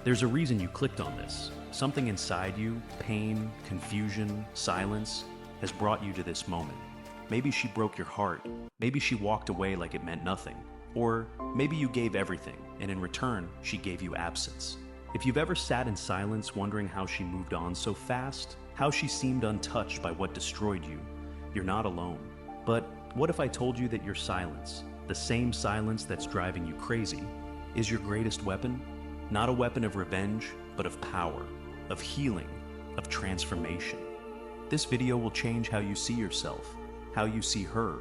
There's a reason you clicked on this. Something inside you, pain, confusion, silence, has brought you to this moment. Maybe she broke your heart. Maybe she walked away like it meant nothing. Or maybe you gave everything, and in return, she gave you absence. If you've ever sat in silence wondering how she moved on so fast, how she seemed untouched by what destroyed you, you're not alone. But what if I told you that your silence, the same silence that's driving you crazy, is your greatest weapon? Not a weapon of revenge, but of power, of healing, of transformation. This video will change how you see yourself, how you see her,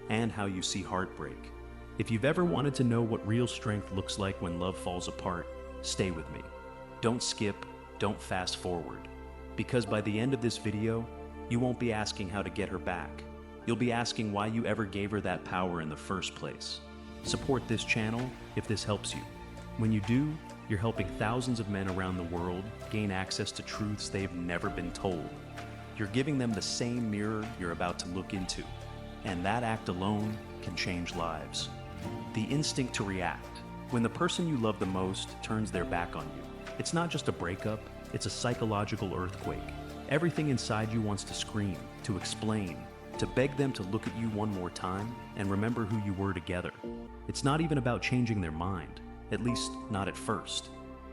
and how you see heartbreak. If you've ever wanted to know what real strength looks like when love falls apart, stay with me. Don't skip, don't fast forward. Because by the end of this video, you won't be asking how to get her back. You'll be asking why you ever gave her that power in the first place. Support this channel if this helps you. When you do, you're helping thousands of men around the world gain access to truths they've never been told. You're giving them the same mirror you're about to look into, and that act alone can change lives. The instinct to react. When the person you love the most turns their back on you, it's not just a breakup, it's a psychological earthquake. Everything inside you wants to scream, to explain, to beg them to look at you one more time and remember who you were together. It's not even about changing their mind, at least not at first.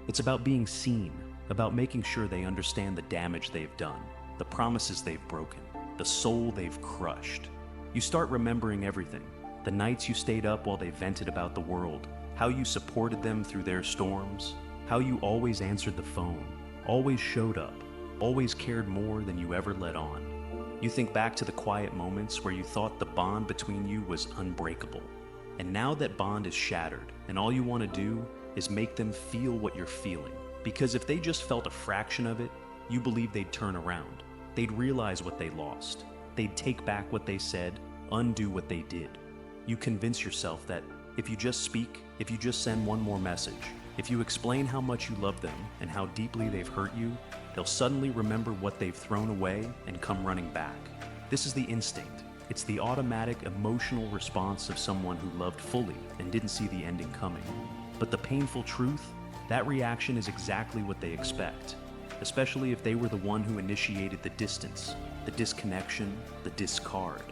It's about being seen, about making sure they understand the damage they've done, the promises they've broken, the soul they've crushed. You start remembering everything. The nights you stayed up while they vented about the world, how you supported them through their storms, how you always answered the phone, always showed up, always cared more than you ever let on. You think back to the quiet moments where you thought the bond between you was unbreakable. And now that bond is shattered, and all you want to do is make them feel what you're feeling. Because if they just felt a fraction of it, you believe they'd turn around. They'd realize what they lost. They'd take back what they said, undo what they did. You convince yourself that if you just speak, if you just send one more message, if you explain how much you love them and how deeply they've hurt you, they'll suddenly remember what they've thrown away and come running back. This is the instinct. It's the automatic emotional response of someone who loved fully and didn't see the ending coming. But the painful truth, that reaction is exactly what they expect, especially if they were the one who initiated the distance, the disconnection, the discard.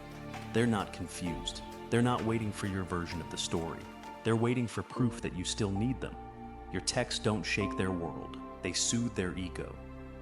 They're not confused. They're not waiting for your version of the story. They're waiting for proof that you still need them. Your texts don't shake their world. They soothe their ego.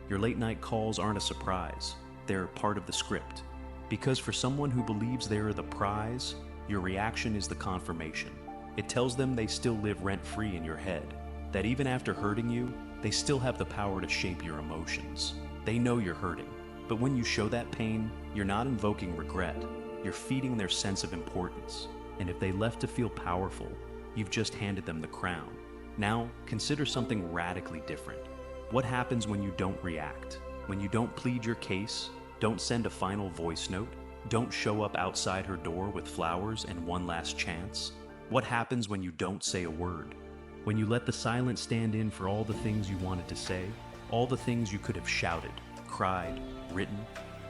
Your late-night calls aren't a surprise. They're part of the script. Because for someone who believes they are the prize, your reaction is the confirmation. It tells them they still live rent-free in your head, that even after hurting you, they still have the power to shape your emotions. They know you're hurting, but when you show that pain, you're not invoking regret. You're feeding their sense of importance. And if they left to feel powerful, you've just handed them the crown. Now, consider something radically different. What happens when you don't react? When you don't plead your case, don't send a final voice note, don't show up outside her door with flowers and one last chance? What happens when you don't say a word? When you let the silence stand in for all the things you wanted to say, all the things you could have shouted, cried, written?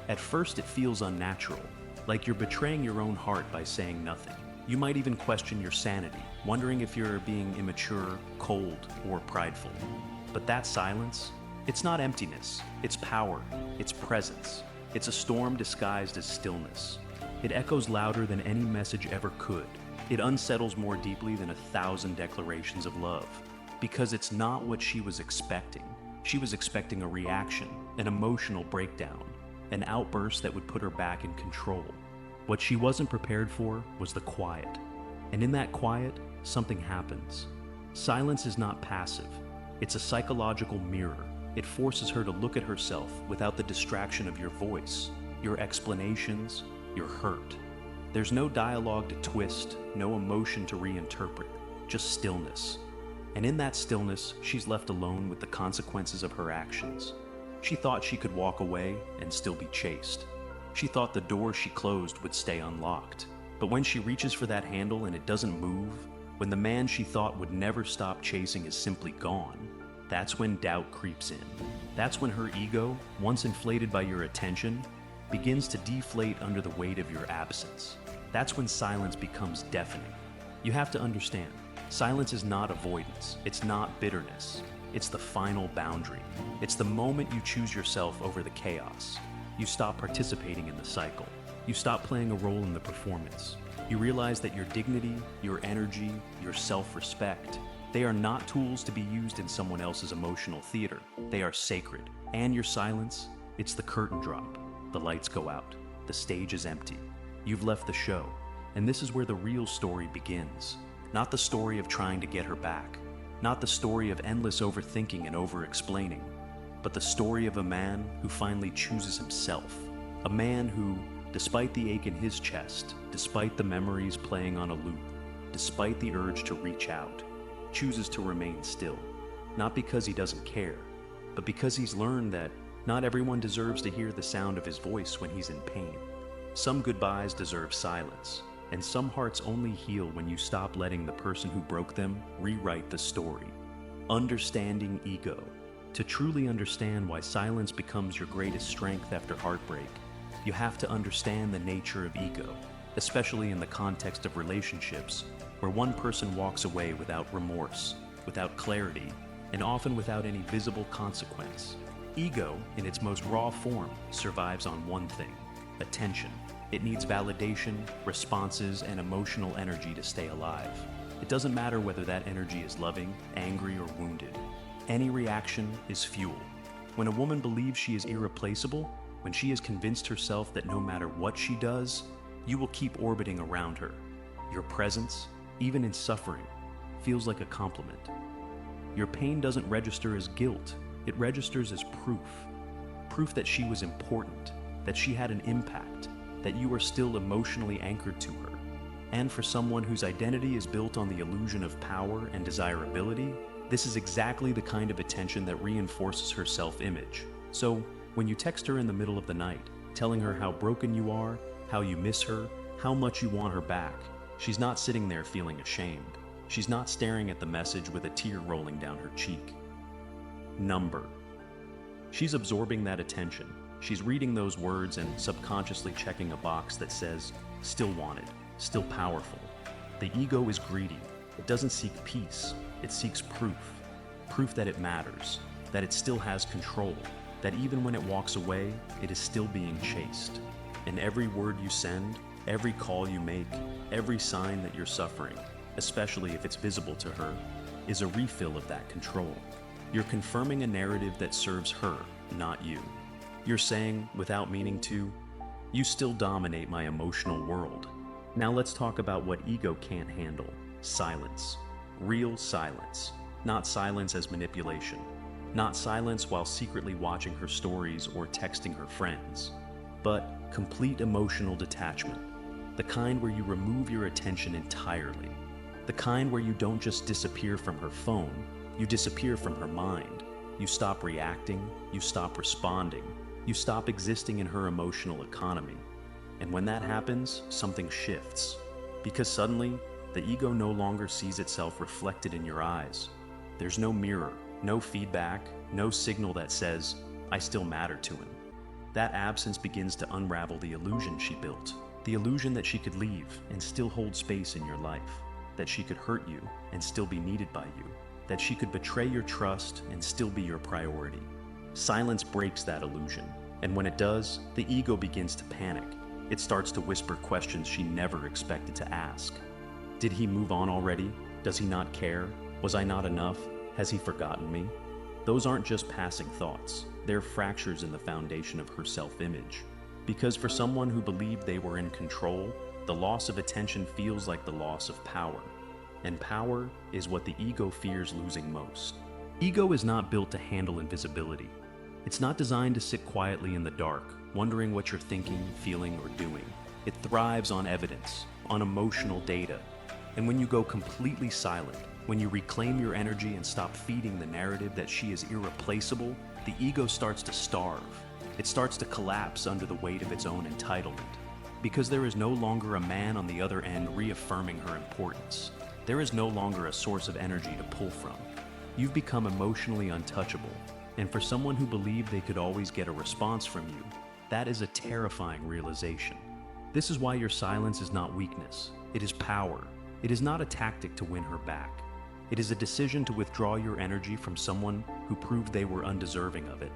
At first it feels unnatural, like you're betraying your own heart by saying nothing. You might even question your sanity, wondering if you're being immature, cold, or prideful. But that silence, it's not emptiness, it's power, it's presence. It's a storm disguised as stillness. It echoes louder than any message ever could. It unsettles more deeply than 1,000 declarations of love. Because it's not what she was expecting. She was expecting a reaction, an emotional breakdown, an outburst that would put her back in control. What she wasn't prepared for was the quiet. And in that quiet, something happens. Silence is not passive. It's a psychological mirror. It forces her to look at herself without the distraction of your voice, your explanations, your hurt. There's no dialogue to twist, no emotion to reinterpret, just stillness. And in that stillness, she's left alone with the consequences of her actions. She thought she could walk away and still be chased. She thought the door she closed would stay unlocked. But when she reaches for that handle and it doesn't move, when the man she thought would never stop chasing is simply gone, that's when doubt creeps in. That's when her ego, once inflated by your attention, begins to deflate under the weight of your absence. That's when silence becomes deafening. You have to understand, silence is not avoidance. It's not bitterness. It's the final boundary. It's the moment you choose yourself over the chaos. You stop participating in the cycle. You stop playing a role in the performance. You realize that your dignity, your energy, your self-respect, they are not tools to be used in someone else's emotional theater. They are sacred. And your silence, it's the curtain drop. The lights go out. The stage is empty. You've left the show. And this is where the real story begins. Not the story of trying to get her back. Not the story of endless overthinking and over-explaining. But the story of a man who finally chooses himself. A man who, despite the ache in his chest, despite the memories playing on a loop, despite the urge to reach out, chooses to remain still. Not because he doesn't care, but because he's learned that not everyone deserves to hear the sound of his voice when he's in pain. Some goodbyes deserve silence, and some hearts only heal when you stop letting the person who broke them rewrite the story. Understanding ego. To truly understand why silence becomes your greatest strength after heartbreak, you have to understand the nature of ego, especially in the context of relationships, where one person walks away without remorse, without clarity, and often without any visible consequence. Ego, in its most raw form, survives on one thing: attention. It needs validation, responses, and emotional energy to stay alive. It doesn't matter whether that energy is loving, angry, or wounded. Any reaction is fuel. When a woman believes she is irreplaceable, when she has convinced herself that no matter what she does, you will keep orbiting around her. Your presence, even in suffering, feels like a compliment. Your pain doesn't register as guilt, it registers as proof. Proof that she was important, that she had an impact, that you are still emotionally anchored to her. And for someone whose identity is built on the illusion of power and desirability, this is exactly the kind of attention that reinforces her self-image. So, when you text her in the middle of the night, telling her how broken you are, how you miss her, how much you want her back, she's not sitting there feeling ashamed. She's not staring at the message with a tear rolling down her cheek. Number. She's absorbing that attention. She's reading those words and subconsciously checking a box that says, still wanted, still powerful. The ego is greedy. It doesn't seek peace. It seeks proof. Proof that it matters, that it still has control, that even when it walks away, it is still being chased. And every word you send, every call you make, every sign that you're suffering, especially if it's visible to her, is a refill of that control. You're confirming a narrative that serves her, not you. You're saying, without meaning to, you still dominate my emotional world. Now let's talk about what ego can't handle: silence. Real silence. Not silence as manipulation. Not silence while secretly watching her stories or texting her friends. But complete emotional detachment. The kind where you remove your attention entirely. The kind where you don't just disappear from her phone, you disappear from her mind. You stop reacting, you stop responding, you stop existing in her emotional economy. And when that happens, something shifts. Because suddenly, the ego no longer sees itself reflected in your eyes. There's no mirror, no feedback, no signal that says, I still matter to him. That absence begins to unravel the illusion she built. The illusion that she could leave and still hold space in your life. That she could hurt you and still be needed by you. That she could betray your trust and still be your priority. Silence breaks that illusion. And when it does, the ego begins to panic. It starts to whisper questions she never expected to ask. Did he move on already? Does he not care? Was I not enough? Has he forgotten me? Those aren't just passing thoughts. They're fractures in the foundation of her self-image. Because for someone who believed they were in control, the loss of attention feels like the loss of power. And power is what the ego fears losing most. Ego is not built to handle invisibility. It's not designed to sit quietly in the dark, wondering what you're thinking, feeling, or doing. It thrives on evidence, on emotional data. And when you go completely silent, when you reclaim your energy and stop feeding the narrative that she is irreplaceable, the ego starts to starve. It starts to collapse under the weight of its own entitlement. Because there is no longer a man on the other end reaffirming her importance. There is no longer a source of energy to pull from. You've become emotionally untouchable. And for someone who believed they could always get a response from you, that is a terrifying realization. This is why your silence is not weakness. It is power. It is not a tactic to win her back. It is a decision to withdraw your energy from someone who proved they were undeserving of it.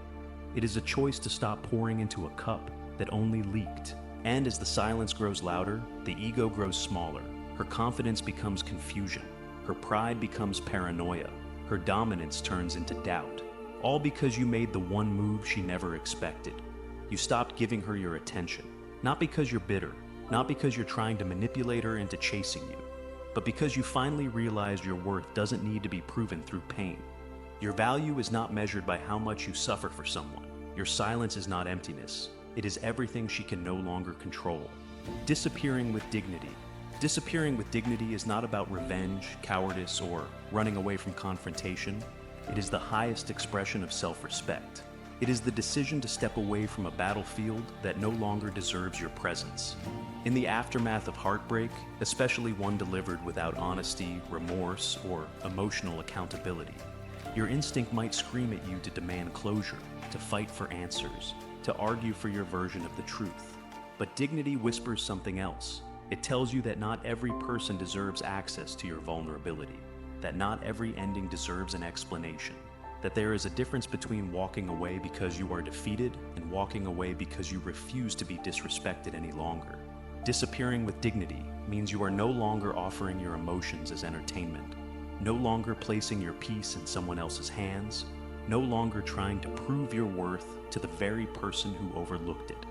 It is a choice to stop pouring into a cup that only leaked. And as the silence grows louder, the ego grows smaller. Her confidence becomes confusion. Her pride becomes paranoia. Her dominance turns into doubt. All because you made the one move she never expected. You stopped giving her your attention. Not because you're bitter, not because you're trying to manipulate her into chasing you, but because you finally realized your worth doesn't need to be proven through pain. Your value is not measured by how much you suffer for someone. Your silence is not emptiness. It is everything she can no longer control. Disappearing with dignity. Disappearing with dignity is not about revenge, cowardice, or running away from confrontation. It is the highest expression of self-respect. It is the decision to step away from a battlefield that no longer deserves your presence. In the aftermath of heartbreak, especially one delivered without honesty, remorse, or emotional accountability, your instinct might scream at you to demand closure, to fight for answers, to argue for your version of the truth. But dignity whispers something else. It tells you that not every person deserves access to your vulnerability, that not every ending deserves an explanation, that there is a difference between walking away because you are defeated and walking away because you refuse to be disrespected any longer. Disappearing with dignity means you are no longer offering your emotions as entertainment, no longer placing your peace in someone else's hands, no longer trying to prove your worth to the very person who overlooked it.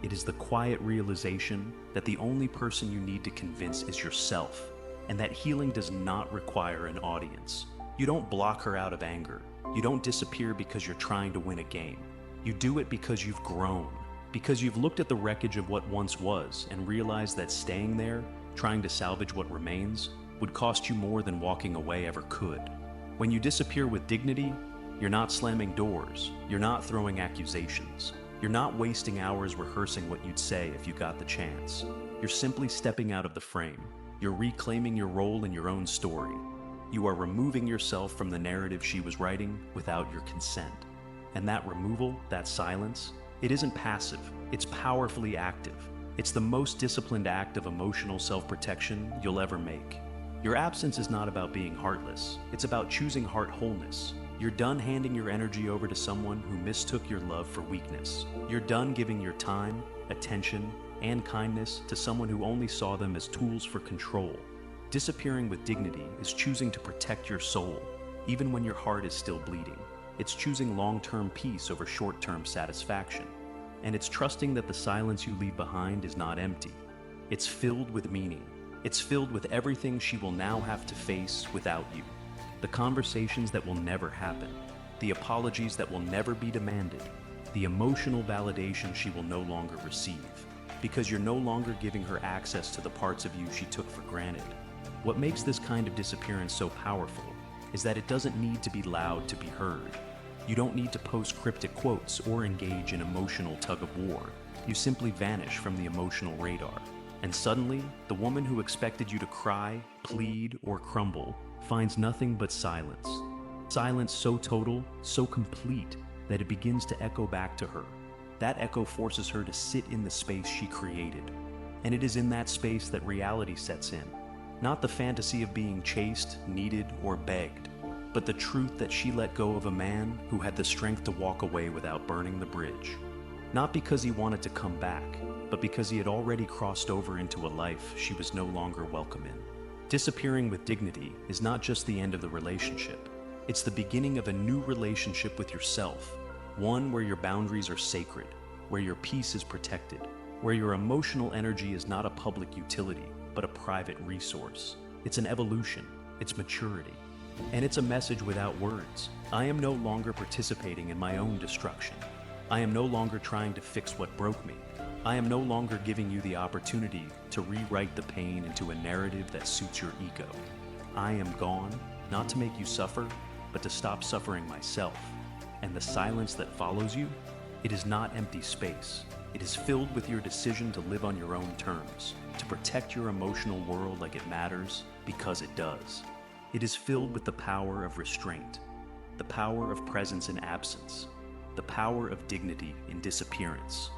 It is the quiet realization that the only person you need to convince is yourself, and that healing does not require an audience. You don't block her out of anger. You don't disappear because you're trying to win a game. You do it because you've grown, because you've looked at the wreckage of what once was and realized that staying there, trying to salvage what remains, would cost you more than walking away ever could. When you disappear with dignity, you're not slamming doors, you're not throwing accusations, you're not wasting hours rehearsing what you'd say if you got the chance. You're simply stepping out of the frame. You're reclaiming your role in your own story. You are removing yourself from the narrative she was writing without your consent. And that removal, that silence, it isn't passive, it's powerfully active. It's the most disciplined act of emotional self-protection you'll ever make. Your absence is not about being heartless, it's about choosing heart wholeness. You're done handing your energy over to someone who mistook your love for weakness. You're done giving your time, attention, and kindness to someone who only saw them as tools for control. Disappearing with dignity is choosing to protect your soul, even when your heart is still bleeding. It's choosing long-term peace over short-term satisfaction. And it's trusting that the silence you leave behind is not empty. It's filled with meaning. It's filled with everything she will now have to face without you. The conversations that will never happen, the apologies that will never be demanded, the emotional validation she will no longer receive, because you're no longer giving her access to the parts of you she took for granted. What makes this kind of disappearance so powerful is that it doesn't need to be loud to be heard. You don't need to post cryptic quotes or engage in emotional tug-of-war. You simply vanish from the emotional radar. And suddenly, the woman who expected you to cry, plead, or crumble finds nothing but silence. Silence so total, so complete, that it begins to echo back to her. That echo forces her to sit in the space she created. And it is in that space that reality sets in. Not the fantasy of being chased, needed, or begged, but the truth that she let go of a man who had the strength to walk away without burning the bridge. Not because he wanted to come back, but because he had already crossed over into a life she was no longer welcome in. Disappearing with dignity is not just the end of the relationship. It's the beginning of a new relationship with yourself, one where your boundaries are sacred, where your peace is protected, where your emotional energy is not a public utility, but a private resource. It's an evolution, it's maturity, and it's a message without words. I am no longer participating in my own destruction. I am no longer trying to fix what broke me. I am no longer giving you the opportunity to rewrite the pain into a narrative that suits your ego. I am gone, not to make you suffer, but to stop suffering myself. And the silence that follows you, it is not empty space. It is filled with your decision to live on your own terms, to protect your emotional world like it matters, because it does. It is filled with the power of restraint, the power of presence in absence, the power of dignity in disappearance.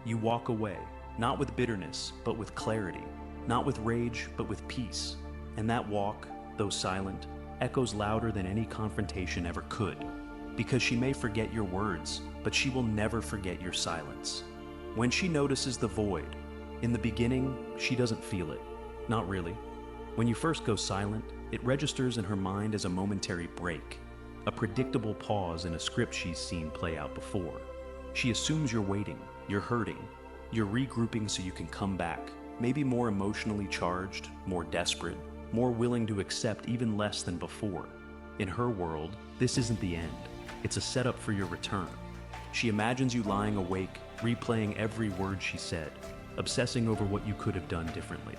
You walk away, not with bitterness, but with clarity, not with rage, but with peace. And that walk, though silent, echoes louder than any confrontation ever could. Because she may forget your words, but she will never forget your silence. When she notices the void, in the beginning, she doesn't feel it. Not really. When you first go silent, it registers in her mind as a momentary break, a predictable pause in a script she's seen play out before. She assumes you're waiting, you're hurting, you're regrouping so you can come back, maybe more emotionally charged, more desperate, more willing to accept even less than before. In her world, this isn't the end. It's a setup for your return. She imagines you lying awake, replaying every word she said, obsessing over what you could have done differently.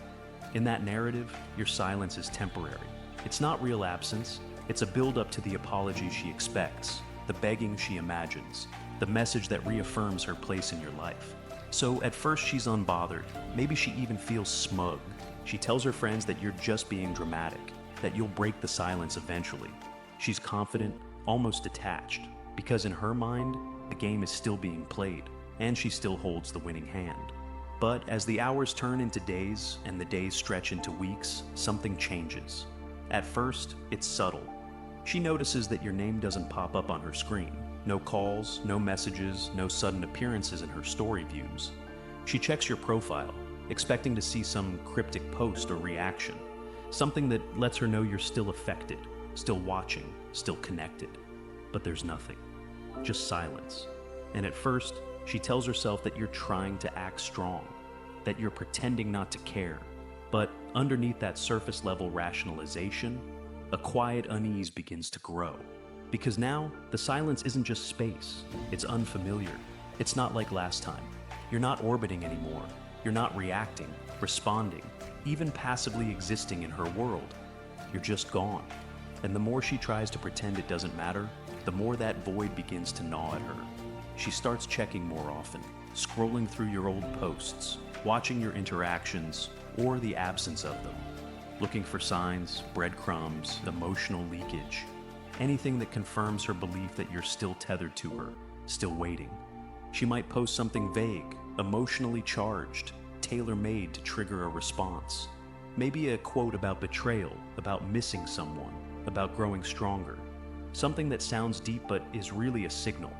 In that narrative, your silence is temporary. It's not real absence, it's a build-up to the apology she expects, the begging she imagines, the message that reaffirms her place in your life. So at first she's unbothered, maybe she even feels smug. She tells her friends that you're just being dramatic, that you'll break the silence eventually. She's confident, almost detached, because in her mind, the game is still being played, and she still holds the winning hand. But as the hours turn into days and the days stretch into weeks, something changes. At first, it's subtle. She notices that your name doesn't pop up on her screen. No calls, no messages, no sudden appearances in her story views. She checks your profile, expecting to see some cryptic post or reaction, something that lets her know you're still affected, still watching, still connected. But there's nothing, just silence. And at first, she tells herself that you're trying to act strong, that you're pretending not to care. But underneath that surface level rationalization, a quiet unease begins to grow. Because now, the silence isn't just space, it's unfamiliar. It's not like last time. You're not orbiting anymore. You're not reacting, responding, even passively existing in her world. You're just gone. And the more she tries to pretend it doesn't matter, the more that void begins to gnaw at her. She starts checking more often, scrolling through your old posts, watching your interactions, or the absence of them, looking for signs, breadcrumbs, emotional leakage, anything that confirms her belief that you're still tethered to her, still waiting. She might post something vague, emotionally charged, tailor-made to trigger a response. Maybe a quote about betrayal, about missing someone, about growing stronger. Something that sounds deep but is really a signal.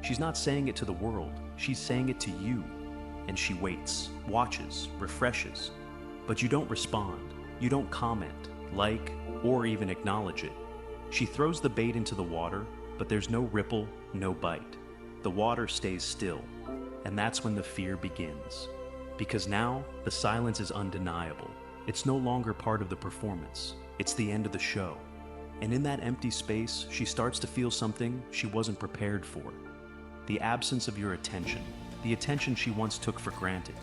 She's not saying it to the world, she's saying it to you. And she waits, watches, refreshes. But you don't respond, you don't comment, like, or even acknowledge it. She throws the bait into the water, but there's no ripple, no bite. The water stays still, and that's when the fear begins. Because now, the silence is undeniable. It's no longer part of the performance. It's the end of the show. And in that empty space, she starts to feel something she wasn't prepared for. The absence of your attention, the attention she once took for granted,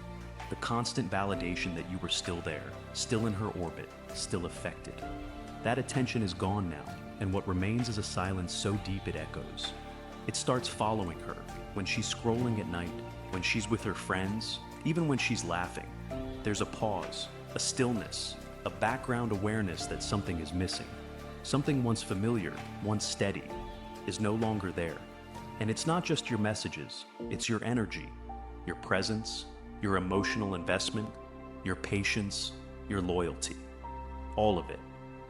the constant validation that you were still there, still in her orbit, still affected. That attention is gone now, and what remains is a silence so deep it echoes. It starts following her when she's scrolling at night, when she's with her friends, even when she's laughing. There's a pause, a stillness, a background awareness that something is missing. Something once familiar, once steady, is no longer there. And it's not just your messages, it's your energy, your presence, your emotional investment, your patience, your loyalty. All of it.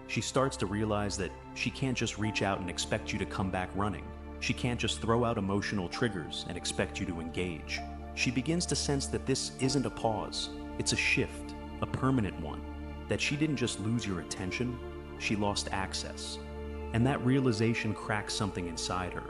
She starts to realize that she can't just reach out and expect you to come back running. She can't just throw out emotional triggers and expect you to engage. She begins to sense that this isn't a pause, it's a shift, a permanent one. That she didn't just lose your attention, she lost access. And that realization cracks something inside her.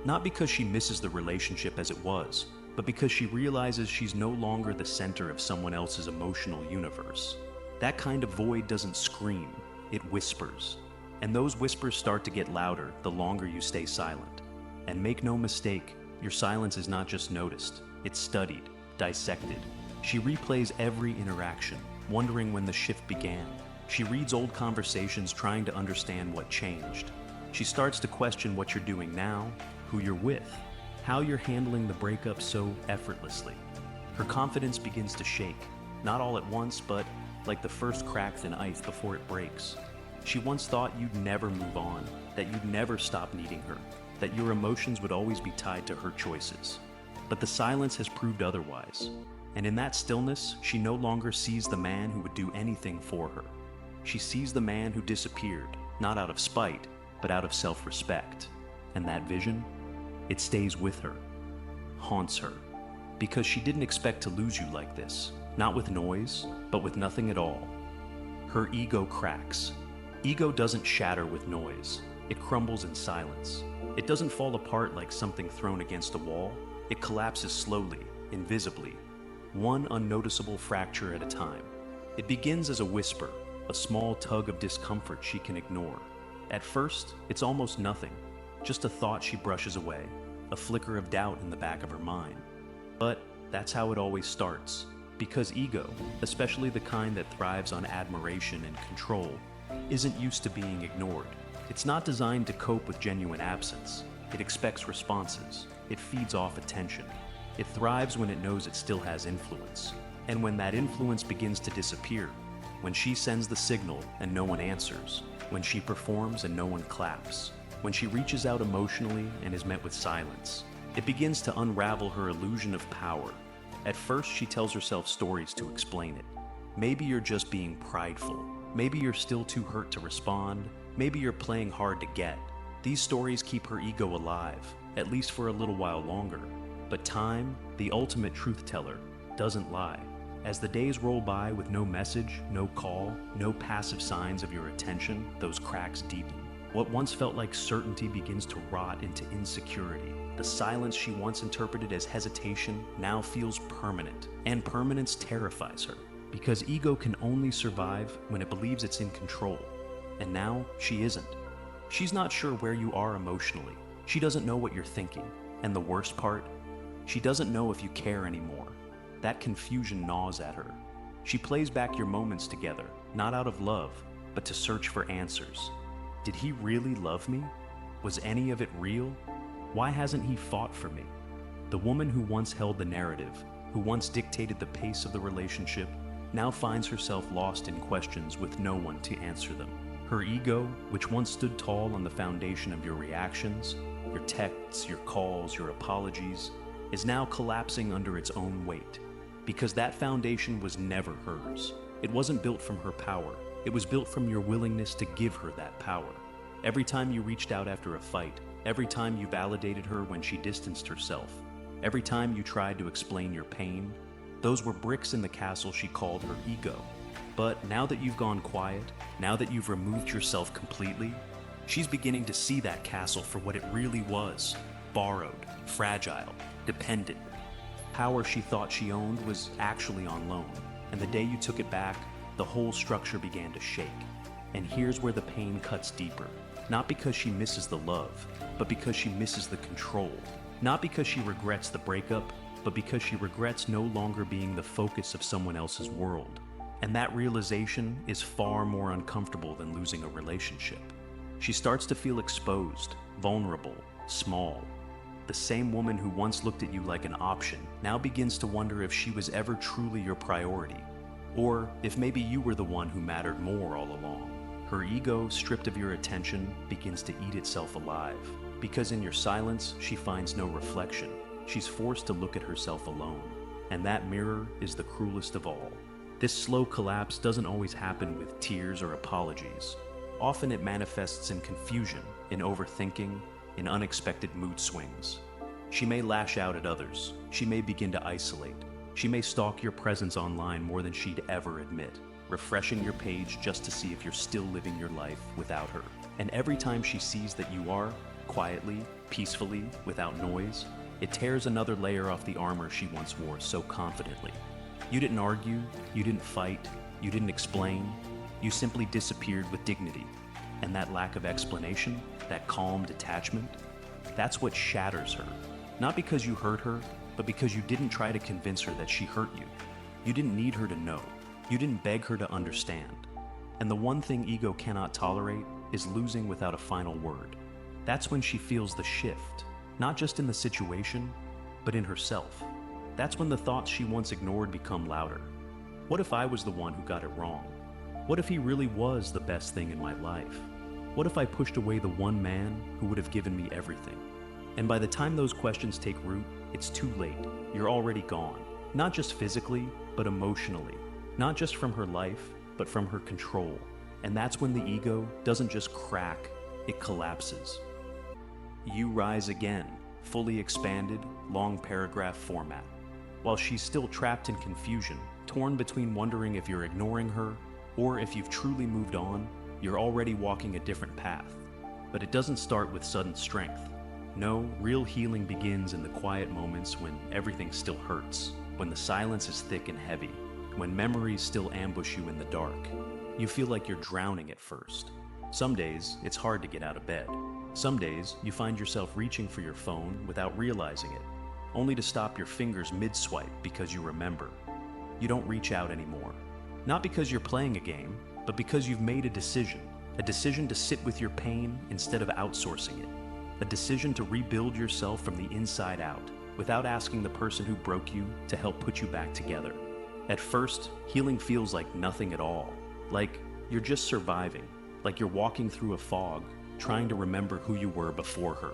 Not because she misses the relationship as it was, but because she realizes she's no longer the center of someone else's emotional universe. That kind of void doesn't scream, it whispers. And those whispers start to get louder the longer you stay silent. And make no mistake, your silence is not just noticed, it's studied, dissected. She replays every interaction, wondering when the shift began. She reads old conversations trying to understand what changed. She starts to question what you're doing now, who you're with, how you're handling the breakup so effortlessly. Her confidence begins to shake, not all at once, but like the first cracks in ice before it breaks. She once thought you'd never move on, that you'd never stop needing her, that your emotions would always be tied to her choices. But the silence has proved otherwise. And in that stillness, she no longer sees the man who would do anything for her. She sees the man who disappeared, not out of spite, but out of self-respect. And that vision, it stays with her, haunts her, because she didn't expect to lose you like this, not with noise, but with nothing at all. Her ego cracks. Ego doesn't shatter with noise. It crumbles in silence. It doesn't fall apart like something thrown against a wall. It collapses slowly, invisibly, one unnoticeable fracture at a time. It begins as a whisper, a small tug of discomfort she can ignore. At first, it's almost nothing, just a thought she brushes away, a flicker of doubt in the back of her mind. But that's how it always starts, because ego, especially the kind that thrives on admiration and control, isn't used to being ignored. It's not designed to cope with genuine absence. It expects responses. It feeds off attention. It thrives when it knows it still has influence. And when that influence begins to disappear, when she sends the signal and no one answers, when she performs and no one claps, when she reaches out emotionally and is met with silence, it begins to unravel her illusion of power. At first, she tells herself stories to explain it. Maybe you're just being prideful. Maybe you're still too hurt to respond. Maybe you're playing hard to get. These stories keep her ego alive, at least for a little while longer. But time, the ultimate truth teller, doesn't lie. As the days roll by with no message, no call, no passive signs of your attention, those cracks deepen. What once felt like certainty begins to rot into insecurity. The silence she once interpreted as hesitation now feels permanent, and permanence terrifies her, because ego can only survive when it believes it's in control. And now, she isn't. She's not sure where you are emotionally. She doesn't know what you're thinking. And the worst part, she doesn't know if you care anymore. That confusion gnaws at her. She plays back your moments together, not out of love, but to search for answers. Did he really love me? Was any of it real? Why hasn't he fought for me? The woman who once held the narrative, who once dictated the pace of the relationship, now finds herself lost in questions with no one to answer them. Her ego, which once stood tall on the foundation of your reactions, your texts, your calls, your apologies, is now collapsing under its own weight. Because that foundation was never hers. It wasn't built from her power. It was built from your willingness to give her that power. Every time you reached out after a fight, every time you validated her when she distanced herself, every time you tried to explain your pain, those were bricks in the castle she called her ego. But now that you've gone quiet, now that you've removed yourself completely, she's beginning to see that castle for what it really was: borrowed, fragile, dependent. Power she thought she owned was actually on loan, and the day you took it back, the whole structure began to shake. And here's where the pain cuts deeper. Not because she misses the love, but because she misses the control. Not because she regrets the breakup, but because she regrets no longer being the focus of someone else's world. And that realization is far more uncomfortable than losing a relationship. She starts to feel exposed, vulnerable, small. The same woman who once looked at you like an option now begins to wonder if she was ever truly your priority, or if maybe you were the one who mattered more all along. Her ego, stripped of your attention, begins to eat itself alive, because in your silence, she finds no reflection. She's forced to look at herself alone, and that mirror is the cruelest of all. This slow collapse doesn't always happen with tears or apologies. Often it manifests in confusion, in overthinking, in unexpected mood swings. She may lash out at others. She may begin to isolate. She may stalk your presence online more than she'd ever admit, refreshing your page just to see if you're still living your life without her. And every time she sees that you are, quietly, peacefully, without noise, it tears another layer off the armor she once wore so confidently. You didn't argue, you didn't fight, you didn't explain, you simply disappeared with dignity. And that lack of explanation, that calm detachment, that's what shatters her. Not because you hurt her, but because you didn't try to convince her that she hurt you. You didn't need her to know. You didn't beg her to understand. And the one thing ego cannot tolerate is losing without a final word. That's when she feels the shift, not just in the situation, but in herself. That's when the thoughts she once ignored become louder. What if I was the one who got it wrong? What if he really was the best thing in my life? What if I pushed away the one man who would have given me everything? And by the time those questions take root, it's too late. You're already gone. Not just physically, but emotionally. Not just from her life, but from her control. And that's when the ego doesn't just crack, it collapses. You rise again, fully expanded, long paragraph format. While she's still trapped in confusion, torn between wondering if you're ignoring her or if you've truly moved on, you're already walking a different path. But it doesn't start with sudden strength. No, real healing begins in the quiet moments when everything still hurts, when the silence is thick and heavy, when memories still ambush you in the dark. You feel like you're drowning at first. Some days, it's hard to get out of bed. Some days, you find yourself reaching for your phone without realizing it, only to stop your fingers mid-swipe because you remember. You don't reach out anymore. Not because you're playing a game, but because you've made a decision to sit with your pain instead of outsourcing it, a decision to rebuild yourself from the inside out without asking the person who broke you to help put you back together. At first, healing feels like nothing at all, like you're just surviving, like you're walking through a fog, trying to remember who you were before her,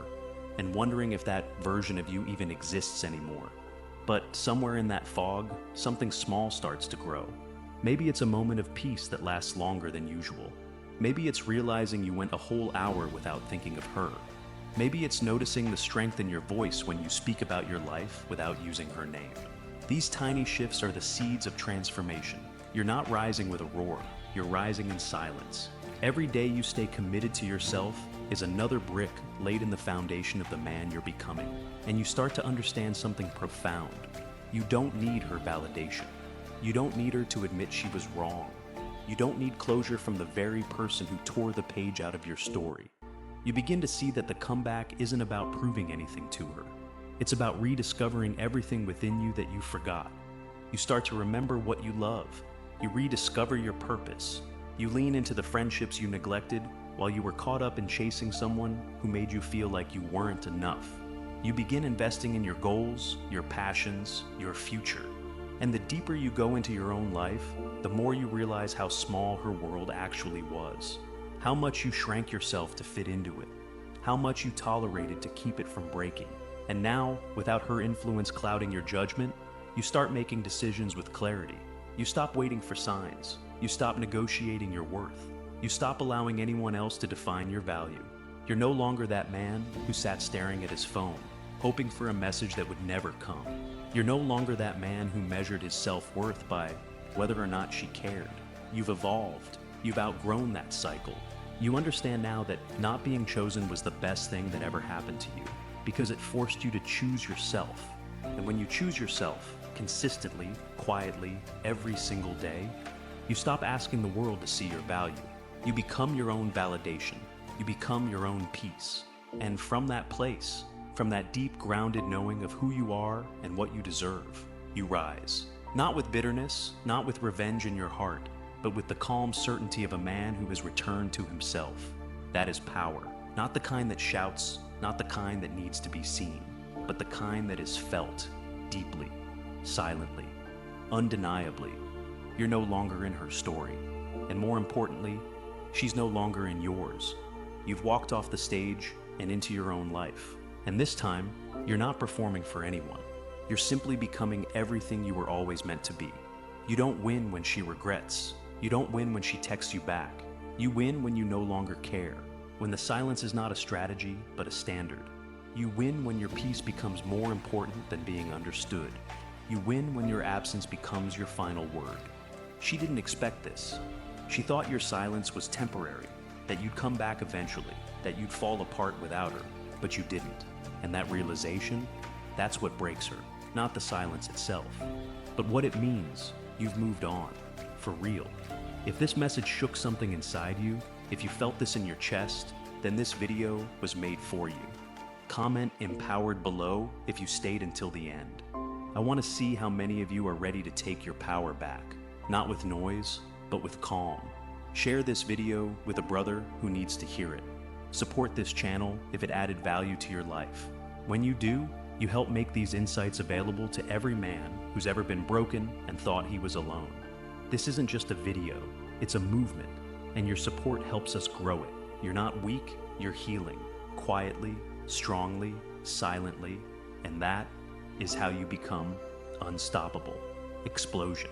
and wondering if that version of you even exists anymore. But somewhere in that fog, something small starts to grow. Maybe it's a moment of peace that lasts longer than usual. Maybe it's realizing you went a whole hour without thinking of her. Maybe it's noticing the strength in your voice when you speak about your life without using her name. These tiny shifts are the seeds of transformation. You're not rising with a roar, you're rising in silence. Every day you stay committed to yourself is another brick laid in the foundation of the man you're becoming. And you start to understand something profound. You don't need her validation. You don't need her to admit she was wrong. You don't need closure from the very person who tore the page out of your story. You begin to see that the comeback isn't about proving anything to her. It's about rediscovering everything within you that you forgot. You start to remember what you love. You rediscover your purpose. You lean into the friendships you neglected while you were caught up in chasing someone who made you feel like you weren't enough. You begin investing in your goals, your passions, your future. And the deeper you go into your own life, the more you realize how small her world actually was. How much you shrank yourself to fit into it. How much you tolerated to keep it from breaking. And now, without her influence clouding your judgment, you start making decisions with clarity. You stop waiting for signs. You stop negotiating your worth. You stop allowing anyone else to define your value. You're no longer that man who sat staring at his phone, hoping for a message that would never come. You're no longer that man who measured his self-worth by whether or not she cared. You've evolved. You've outgrown that cycle. You understand now that not being chosen was the best thing that ever happened to you, because it forced you to choose yourself. And when you choose yourself, consistently, quietly, every single day, you stop asking the world to see your value. You become your own validation. You become your own peace. And from that place, from that deep grounded knowing of who you are and what you deserve, you rise. Not with bitterness, not with revenge in your heart, but with the calm certainty of a man who has returned to himself. That is power. Not the kind that shouts, not the kind that needs to be seen, but the kind that is felt deeply, silently, undeniably. You're no longer in her story. And more importantly, she's no longer in yours. You've walked off the stage and into your own life. And this time, you're not performing for anyone. You're simply becoming everything you were always meant to be. You don't win when she regrets. You don't win when she texts you back. You win when you no longer care. When the silence is not a strategy, but a standard. You win when your peace becomes more important than being understood. You win when your absence becomes your final word. She didn't expect this. She thought your silence was temporary, that you'd come back eventually, that you'd fall apart without her, but you didn't. And that realization, that's what breaks her, not the silence itself, but what it means. You've moved on, for real. If this message shook something inside you, if you felt this in your chest, then this video was made for you. Comment empowered below if you stayed until the end. I want to see how many of you are ready to take your power back, not with noise, but with calm. Share this video with a brother who needs to hear it. Support this channel if it added value to your life. When you do, you help make these insights available to every man who's ever been broken and thought he was alone. This isn't just a video, it's a movement, and your support helps us grow it. You're not weak, you're healing, quietly, strongly, silently, and that is how you become unstoppable. Explosion.